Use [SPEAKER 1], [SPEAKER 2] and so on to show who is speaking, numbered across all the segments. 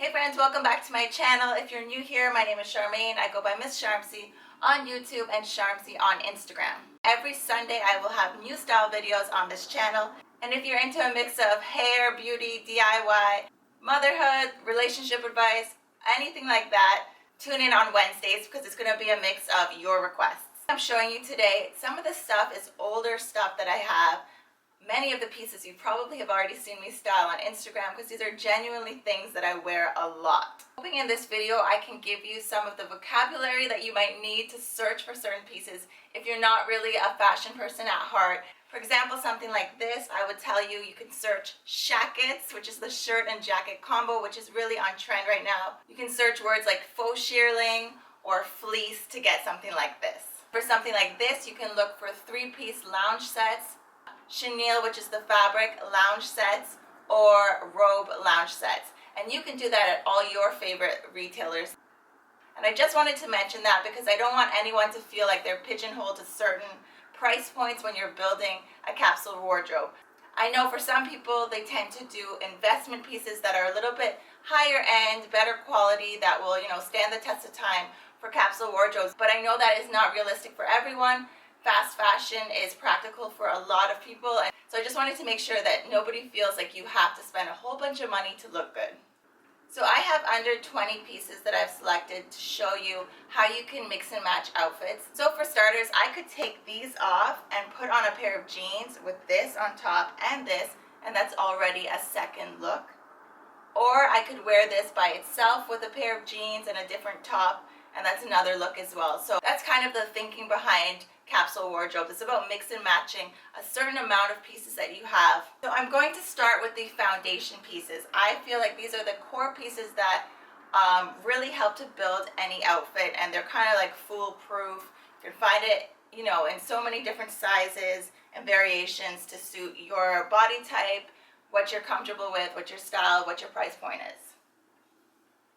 [SPEAKER 1] Hey friends, welcome back to my channel. If you're new here, my name is Charmaine. I go by Miss Sharmsy on YouTube and Sharmsy on Instagram. Every Sunday I will have new style videos on this channel. And if you're into a mix of hair, beauty, DIY, motherhood, relationship advice, anything like that, tune in on Wednesdays because it's going to be a mix of your requests. I'm showing you today, some of the stuff is older stuff that I have. Many of the pieces you probably have already seen me style on Instagram because these are genuinely things that I wear a lot. Hoping in this video I can give you some of the vocabulary that you might need to search for certain pieces if you're not really a fashion person at heart. For example, something like this, I would tell you, you can search shackets, which is the shirt and jacket combo, which is really on trend right now. You can search words like faux shearling or fleece to get something like this. For something like this, you can look for 3-piece lounge sets, chenille, which is the fabric, lounge sets, or robe lounge sets. And you can do that at all your favorite retailers. And I just wanted to mention that because I don't want anyone to feel like they're pigeonholed to certain price points when you're building a capsule wardrobe. I know for some people they tend to do investment pieces that are a little bit higher end, better quality, that will, stand the test of time for capsule wardrobes. But I know that is not realistic for everyone. Fast fashion is practical for a lot of people, and so I just wanted to make sure that nobody feels like you have to spend a whole bunch of money to look good. So I have under 20 pieces that I've selected to show you how you can mix and match outfits. So for starters, I could take these off and put on a pair of jeans with this on top and this, and that's already a second look. Or I could wear this by itself with a pair of jeans and a different top, and that's another look as well. So that's kind of the thinking behind capsule wardrobe. It's about mix and matching a certain amount of pieces that you have. So I'm going to start with the foundation pieces. I feel like these are the core pieces that really help to build any outfit, and they're kind of like foolproof. You can find it, in so many different sizes and variations to suit your body type, what you're comfortable with, what your style, what your price point is.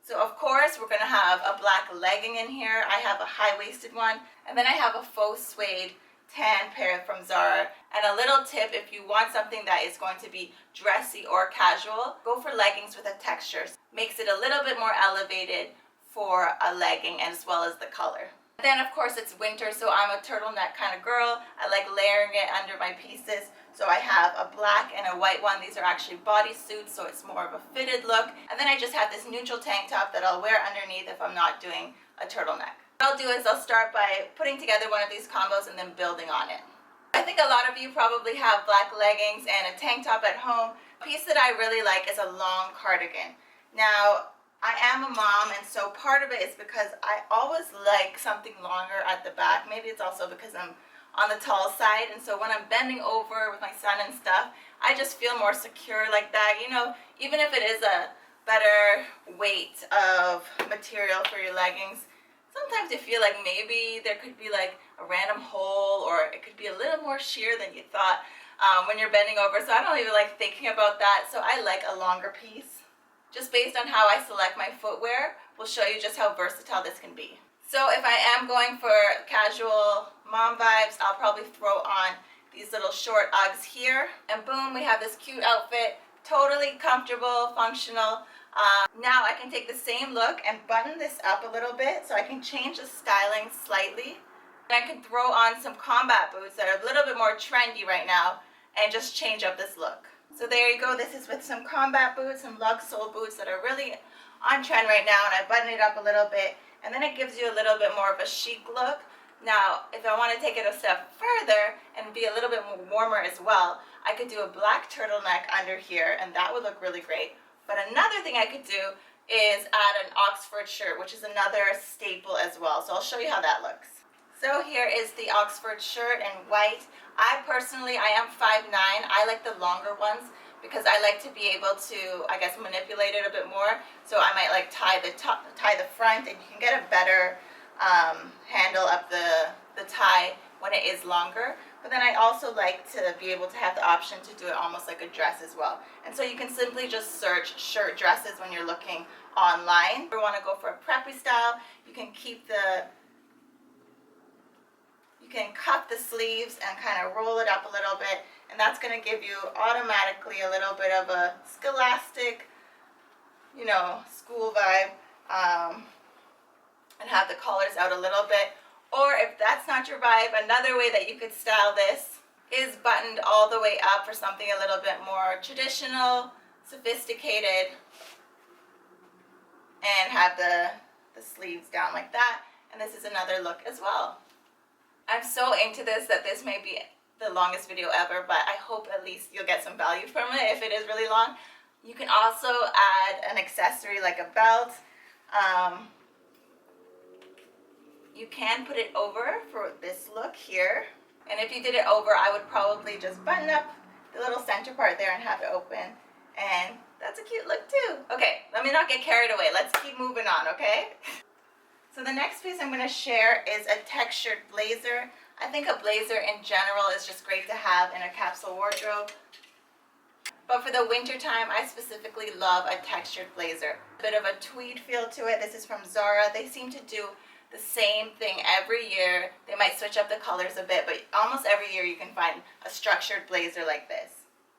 [SPEAKER 1] So of course we're going to have a black legging in here. I have a high-waisted one, and then I have a faux suede tan pair from Zara. And a little tip, if you want something that is going to be dressy or casual, go for leggings with a texture. Makes it a little bit more elevated for a legging, as well as the color. Then of course it's winter, so I'm a turtleneck kind of girl. I like layering it under my pieces. So I have a black and a white one. These are actually bodysuits, so it's more of a fitted look. And then I just have this neutral tank top that I'll wear underneath if I'm not doing a turtleneck. What I'll do is I'll start by putting together one of these combos and then building on it. I think a lot of you probably have black leggings and a tank top at home. A piece that I really like is a long cardigan. Now, I am a mom, and so part of it is because I always like something longer at the back. Maybe it's also because I'm on the tall side, and so when I'm bending over with my son and stuff, I just feel more secure like that. Even if it is a better weight of material for your leggings, sometimes you feel like maybe there could be like a random hole, or it could be a little more sheer than you thought when you're bending over. So I don't even like thinking about that. So I like a longer piece. Just based on how I select my footwear, will show you just how versatile this can be. So if I am going for casual mom vibes, I'll probably throw on these little short Uggs here. And boom, we have this cute outfit, totally comfortable, functional. Now I can take the same look and button this up a little bit so I can change the styling slightly. And I can throw on some combat boots that are a little bit more trendy right now and just change up this look. So there you go. This is with some combat boots and lug sole boots that are really on trend right now, and I button it up a little bit, and then it gives you a little bit more of a chic look. Now, if I want to take it a step further and be a little bit more warmer as well, I could do a black turtleneck under here, and that would look really great. But another thing I could do is add an Oxford shirt, which is another staple as well. So I'll show you how that looks. So here is the Oxford shirt in white. I am 5'9". I like the longer ones because I like to be able to, manipulate it a bit more. So I might like tie the front, and you can get a better handle of the tie when it is longer. But then I also like to be able to have the option to do it almost like a dress as well. And so you can simply just search shirt dresses when you're looking online. If you want to go for a preppy style, you can cuff the sleeves and kind of roll it up a little bit, and that's going to give you automatically a little bit of a scholastic you know, school vibe, and have the collars out a little bit. Or if that's not your vibe, another way that you could style this is buttoned all the way up for something a little bit more traditional, sophisticated, and have the sleeves down like that. And this is another look as well. I'm so into this that this may be the longest video ever, but I hope at least you'll get some value from it if it is really long. You can also add an accessory like a belt. You can put it over for this look here. And if you did it over, I would probably just button up the little center part there and have it open. And that's a cute look too. Okay, let me not get carried away. Let's keep moving on, okay? So the next piece I'm going to share is a textured blazer. I think a blazer in general is just great to have in a capsule wardrobe. But for the winter time, I specifically love a textured blazer. A bit of a tweed feel to it. This is from Zara. They seem to do the same thing every year. They might switch up the colors a bit, but almost every year you can find a structured blazer like this.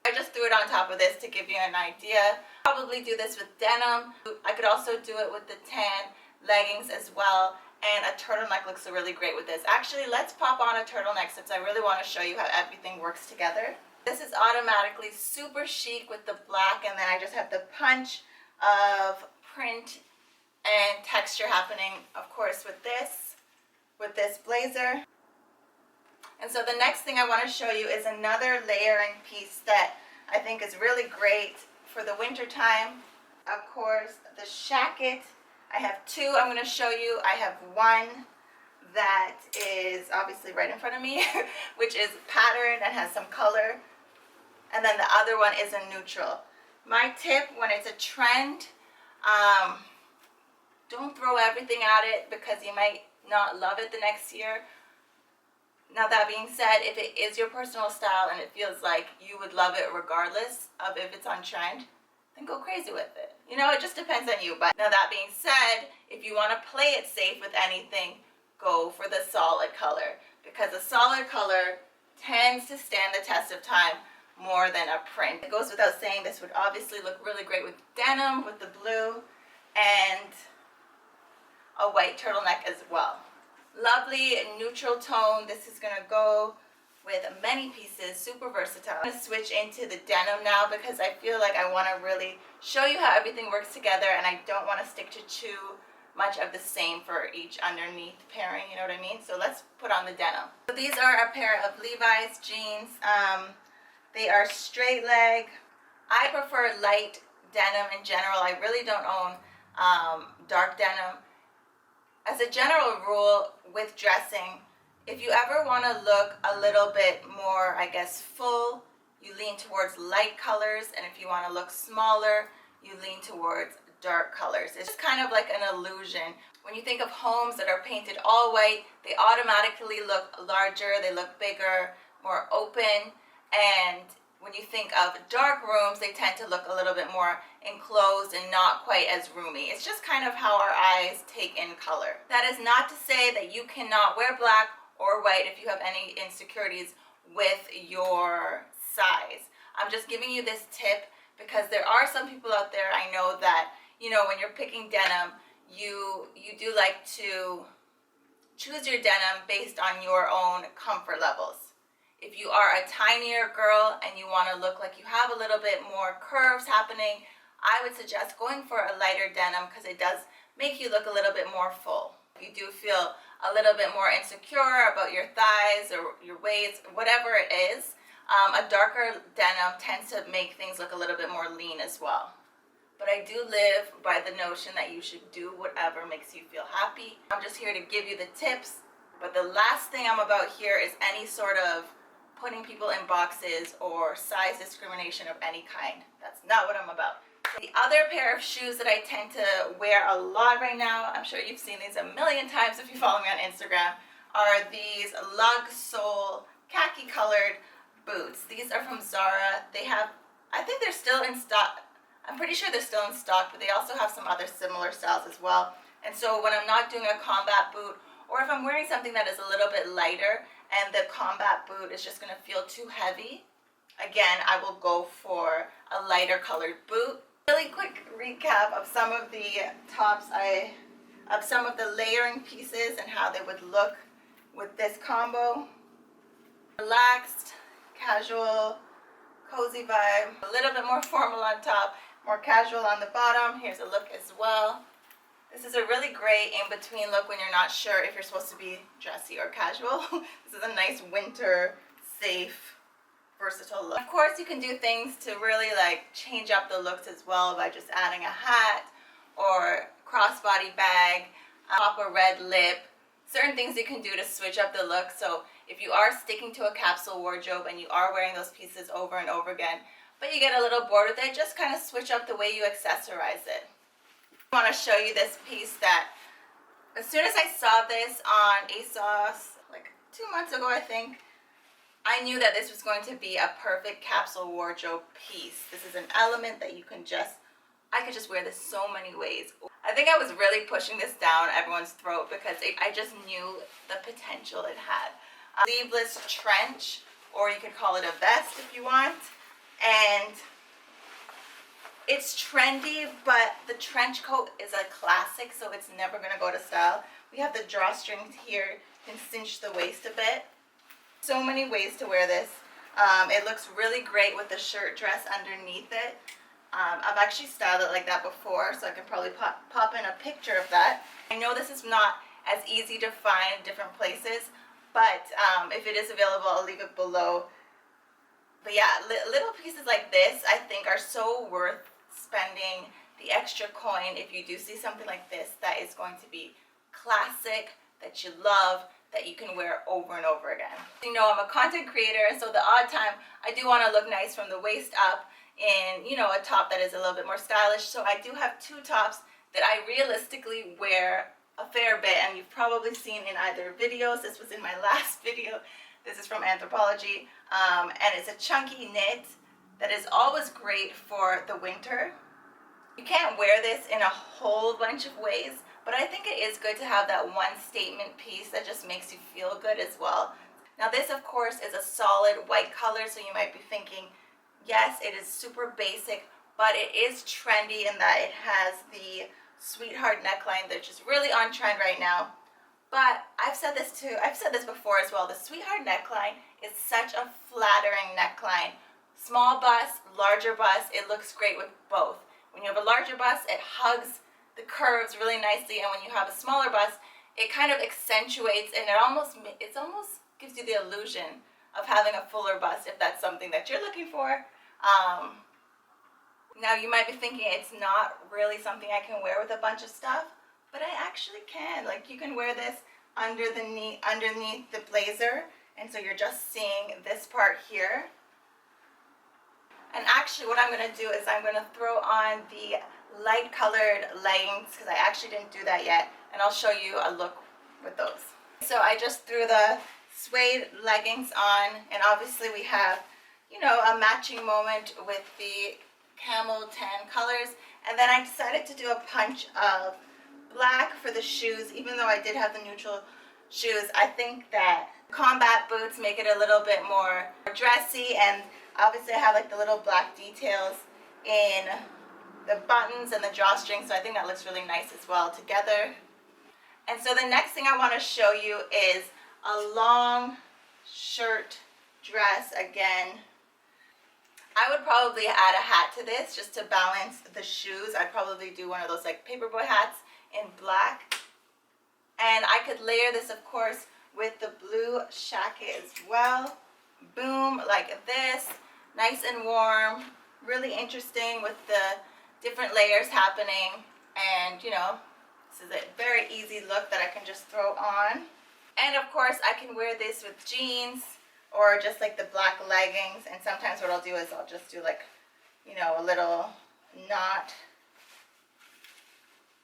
[SPEAKER 1] I just threw it on top of this to give you an idea. Probably do this with denim. I could also do it with the tan leggings as well. And a turtleneck looks really great with this. Actually, let's pop on a turtleneck since I really want to show you how everything works together. This is automatically super chic with the black, and then I just have the punch of print and texture happening, of course, with this blazer. And so the next thing I want to show you is another layering piece that I think is really great for the winter time. Of course, the shacket. I have two I'm going to show you. I have one that is obviously right in front of me, which is patterned and has some color. And then the other one is a neutral. My tip when it's a trend, don't throw everything at it because you might not love it the next year. Now that being said, if it is your personal style and it feels like you would love it regardless of if it's on trend, then go crazy with it. You know, it just depends on you. But now that being said, if you want to play it safe with anything, go for the solid color, because a solid color tends to stand the test of time more than a print. It goes without saying this would obviously look really great with denim, with the blue, and a white turtleneck as well. Lovely neutral tone. This is going to go with many pieces, super versatile. I'm going to switch into the denim now because I feel like I want to really show you how everything works together, and I don't want to stick to too much of the same for each underneath pairing, you know what I mean? So let's put on the denim. So these are a pair of Levi's jeans. They are straight leg. I prefer light denim in general. I really don't own dark denim. As a general rule with dressing, if you ever want to look a little bit more, I guess, full, you lean towards light colors, and if you want to look smaller, you lean towards dark colors. It's just kind of like an illusion. When you think of homes that are painted all white, they automatically look larger, they look bigger, more open, and when you think of dark rooms, they tend to look a little bit more enclosed and not quite as roomy. It's just kind of how our eyes take in color. That is not to say that you cannot wear black or white if you have any insecurities with your size. I'm just giving you this tip because there are some people out there, I know, that, you know, when you're picking denim, you do like to choose your denim based on your own comfort levels. If you are a tinier girl and you want to look like you have a little bit more curves happening, I would suggest going for a lighter denim because it does make you look a little bit more full. If you do feel a little bit more insecure about your thighs or your waist, whatever it is, a darker denim tends to make things look a little bit more lean as well. But I do live by the notion that you should do whatever makes you feel happy. I'm just here to give you the tips, but the last thing I'm about here is any sort of putting people in boxes or size discrimination of any kind. That's not what I'm about. The other pair of shoes that I tend to wear a lot right now, I'm sure you've seen these a million times if you follow me on Instagram, are these lug sole khaki colored boots. These are from Zara. They have, I think they're still in stock. I'm pretty sure they're still in stock, but they also have some other similar styles as well. And so when I'm not doing a combat boot, or if I'm wearing something that is a little bit lighter and the combat boot is just going to feel too heavy, again, I will go for a lighter colored boot. Really quick recap of some of the tops of some of the layering pieces and how they would look with this combo. Relaxed, casual, cozy vibe, a little bit more formal on top, more casual on the bottom. Here's a look as well. This is a really great in-between look when you're not sure if you're supposed to be dressy or casual. This is a nice winter, safe, versatile look. Of course, you can do things to really like change up the looks as well by just adding a hat or crossbody bag, pop a red lip. Certain things you can do to switch up the look. So if you are sticking to a capsule wardrobe and you are wearing those pieces over and over again, but you get a little bored with it, just kind of switch up the way you accessorize it. I want to show you this piece that as soon as I saw this on ASOS like 2 months ago, I think, I knew that this was going to be a perfect capsule wardrobe piece. This is an element that you can I could just wear this so many ways. I think I was really pushing this down everyone's throat because I just knew the potential it had. Sleeveless trench, or you could call it a vest if you want. And it's trendy, but the trench coat is a classic, so it's never going to go to style. We have the drawstrings here, you can cinch the waist a bit. So many ways to wear this. It looks really great with the shirt dress underneath it. I've actually styled it like that before, so I can probably pop in a picture of that. I know this is not as easy to find in different places, but if it is available, I'll leave it below. But yeah, little pieces like this I think are so worth spending the extra coin if you do see something like this that is going to be classic, that you love, that you can wear over and over again. You know, I'm a content creator, so the odd time I do want to look nice from the waist up in, you know, a top that is a little bit more stylish. So I do have two tops that I realistically wear a fair bit, and you've probably seen in either videos. This was in my last video. This is from Anthropologie, and it's a chunky knit that is always great for the winter. You can't wear this in a whole bunch of ways, but I think it is good to have that one statement piece that just makes you feel good as well. Now this, of course, is a solid white color, so you might be thinking, yes, it is super basic, but it is trendy in that it has the sweetheart neckline, which is really on trend right now. But I've said this before as well, the sweetheart neckline is such a flattering neckline. Small bust, larger bust, it looks great with both. When you have a larger bust, it hugs the curves really nicely, and when you have a smaller bust, it kind of accentuates, and it almost gives you the illusion of having a fuller bust if that's something that you're looking for. Now you might be thinking it's not really something I can wear with a bunch of stuff, but I actually can. Like, you can wear this underneath the blazer, and so you're just seeing this part here. And actually what I'm going to do is I'm going to throw on the light colored leggings, because I actually didn't do that yet, and I'll show you a look with those. So I just threw the suede leggings on, and obviously we have, you know, a matching moment with the camel tan colors, and then I decided to do a punch of black for the shoes. Even though I did have the neutral shoes, I think that combat boots make it a little bit more dressy, and obviously I have like the little black details in the buttons and the drawstrings, so I think that looks really nice as well together. And so the next thing I want to show you is a long shirt dress again. I would probably add a hat to this just to balance the shoes. I'd probably do one of those like paperboy hats in black. And I could layer this, of course, with the blue shacket as well. Boom, like this. Nice and warm. Really interesting with the different layers happening. And, you know, this is a very easy look that I can just throw on. And, of course, I can wear this with jeans or just like the black leggings. And sometimes what I'll do is I'll just do like, you know, a little knot.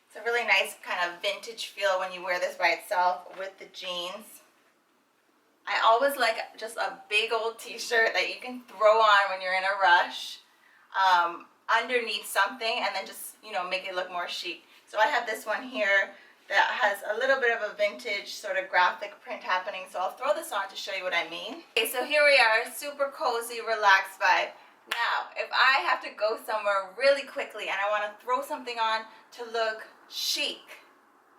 [SPEAKER 1] It's a really nice kind of vintage feel when you wear this by itself with the jeans. I always like just a big old t-shirt that you can throw on when you're in a rush underneath something, and then just, you know, make it look more chic. So I have this one here that has a little bit of a vintage sort of graphic print happening, so I'll throw this on to show you what I mean. Okay, so here we are, super cozy, relaxed vibe. Now, if I have to go somewhere really quickly and I want to throw something on to look chic,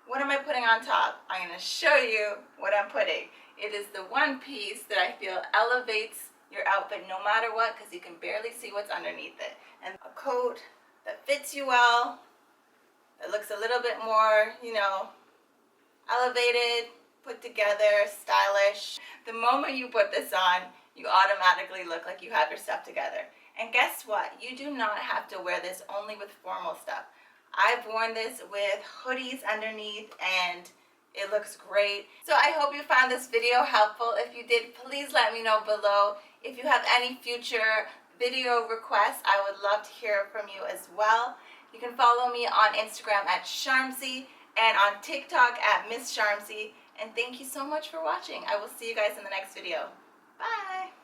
[SPEAKER 1] what am I putting on top? I'm going to show you what I'm putting. It is the one piece that I feel elevates your outfit no matter what, because you can barely see what's underneath it. And a coat that fits you well, that looks a little bit more, you know, elevated, put together, stylish. The moment you put this on, you automatically look like you have your stuff together. And guess what? You do not have to wear this only with formal stuff. I've worn this with hoodies underneath and it looks great. So I hope you found this video helpful. If you did, please let me know below. If you have any future video requests, I would love to hear from you as well. You can follow me on Instagram at Sharmsy and on TikTok at Miss Sharmsy. And thank you so much for watching. I will see you guys in the next video. Bye!